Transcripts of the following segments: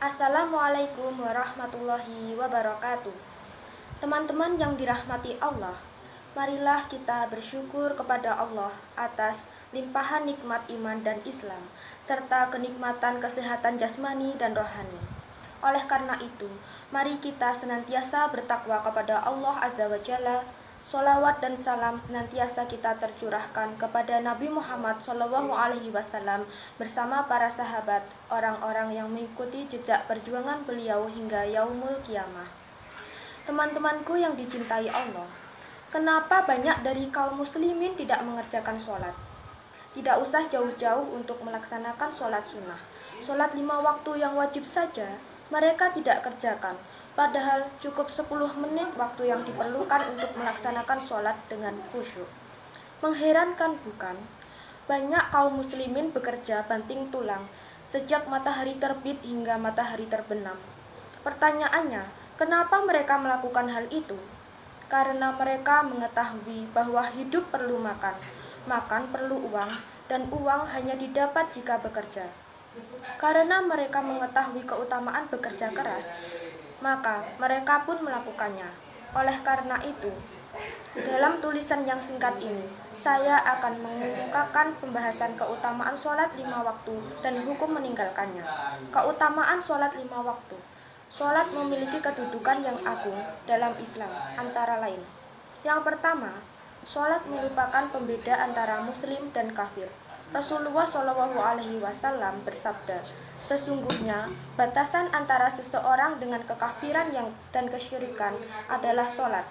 Assalamualaikum warahmatullahi wabarakatuh. Teman-teman yang dirahmati Allah, marilah kita bersyukur kepada Allah atas limpahan nikmat iman dan Islam, serta kenikmatan kesehatan jasmani dan rohani. Oleh karena itu, mari kita senantiasa bertakwa kepada Allah Azza wa Jalla. Sholawat dan salam senantiasa kita tercurahkan kepada Nabi Muhammad SAW bersama para sahabat, orang-orang yang mengikuti jejak perjuangan beliau hingga yaumul kiamah. Teman-temanku yang dicintai Allah, kenapa banyak dari kaum muslimin tidak mengerjakan sholat? Tidak usah jauh-jauh untuk melaksanakan sholat sunnah. Sholat 5 waktu yang wajib saja mereka tidak kerjakan. Padahal cukup 10 menit waktu yang diperlukan untuk melaksanakan sholat dengan khusyuk. Mengherankan bukan? Banyak kaum muslimin bekerja banting tulang sejak matahari terbit hingga matahari terbenam. Pertanyaannya, kenapa mereka melakukan hal itu? Karena mereka mengetahui bahwa hidup perlu makan, makan perlu uang, dan uang hanya didapat jika bekerja. Karena mereka mengetahui keutamaan bekerja keras, maka mereka pun melakukannya. Oleh karena itu, dalam tulisan yang singkat ini, saya akan mengungkapkan pembahasan keutamaan sholat 5 waktu dan hukum meninggalkannya. Keutamaan sholat 5 waktu. Sholat memiliki kedudukan yang agung dalam Islam, antara lain. Yang pertama, sholat merupakan pembeda antara muslim dan kafir. Rasulullah SAW bersabda, sesungguhnya batasan antara seseorang dengan kekafiran dan kesyirikan adalah sholat.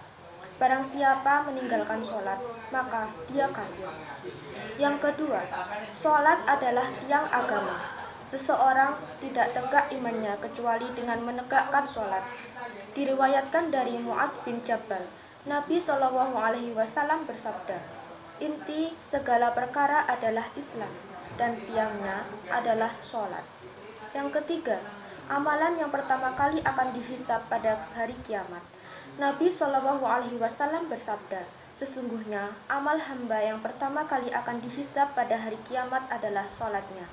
Barang siapa meninggalkan sholat, maka dia kafir. Yang kedua, sholat adalah tiang agama. Seseorang tidak tegak imannya kecuali dengan menegakkan sholat. Diriwayatkan dari Mu'adz bin Jabal, Nabi SAW bersabda, inti segala perkara adalah Islam, dan tiangnya adalah sholat. Yang ketiga, amalan yang pertama kali akan dihisab pada hari kiamat. Nabi SAW bersabda, sesungguhnya amal hamba yang pertama kali akan dihisab pada hari kiamat adalah sholatnya.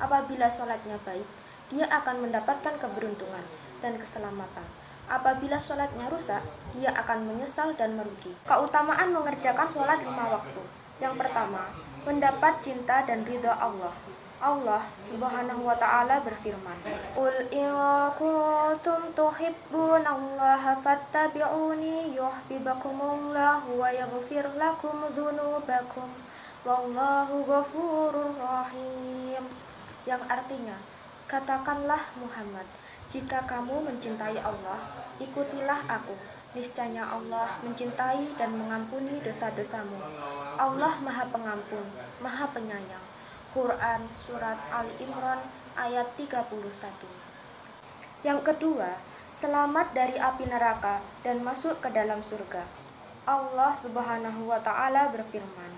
Apabila sholatnya baik, dia akan mendapatkan keberuntungan dan keselamatan. Apabila sholatnya rusak, dia akan menyesal dan merugi. Keutamaan mengerjakan sholat 5 waktu. Yang pertama, mendapat cinta dan ridha Allah. Allah Subhanahu wa ta'ala berfirman, Qul in kuntum tuhibbunallaha fattabi'uni yuhibbukumullahu wa yaghfir lakum dzunubakum wallahu ghafurur rahim. Yang artinya, katakanlah Muhammad, jika kamu mencintai Allah, ikutilah aku. Niscaya Allah mencintai dan mengampuni dosa-dosamu. Allah Maha Pengampun, Maha Penyayang. Quran Surat Ali Imran ayat 31. Yang kedua, selamat dari api neraka dan masuk ke dalam surga. Allah Subhanahu wa ta'ala berfirman,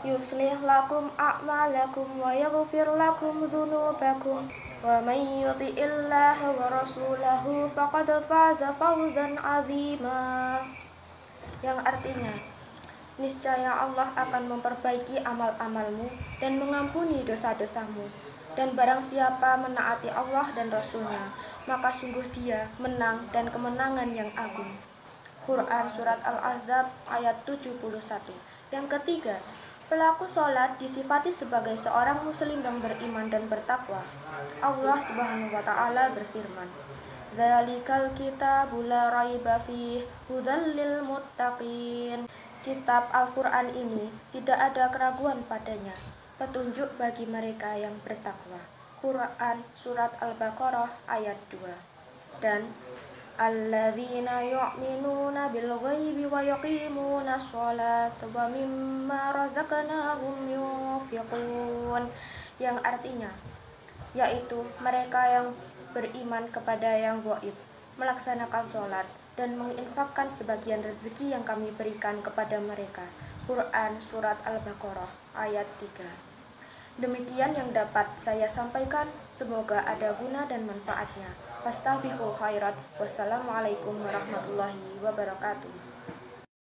yuslih lakum a'malakum wa yaghfir lakum dzunubakum wa man yuti'illaha wa rasulahu faqad faza fawzan 'azima. Yang artinya, niscaya Allah akan memperbaiki amal-amalmu dan mengampuni dosa-dosamu. Dan barang siapa menaati Allah dan Rasulnya, maka sungguh dia menang dan kemenangan yang agung. Quran Surat Al-Ahzab ayat 71. Yang ketiga, pelaku sholat disifati sebagai seorang muslim yang beriman dan bertakwa. Allah Subhanahu wa ta'ala berfirman, Dzalikal kitabu la raiba fihi hudzal lil muttaqin. Kitab Al-Quran ini tidak ada keraguan padanya, petunjuk bagi mereka yang bertakwa. Quran Surat Al-Baqarah ayat 2. Dan alladzina yu'minuna bil ghaibi wa yuqimuna sholata wa mimma razaqnahum yunfiqun. Yang artinya, yaitu mereka yang beriman kepada yang gaib, melaksanakan sholat, dan menginfakkan sebagian rezeki yang kami berikan kepada mereka. Quran Surat Al-Baqarah ayat 3. Demikian yang dapat saya sampaikan, semoga ada guna dan manfaatnya. Fastabiqul khairat. Wassalamualaikum warahmatullahi wabarakatuh.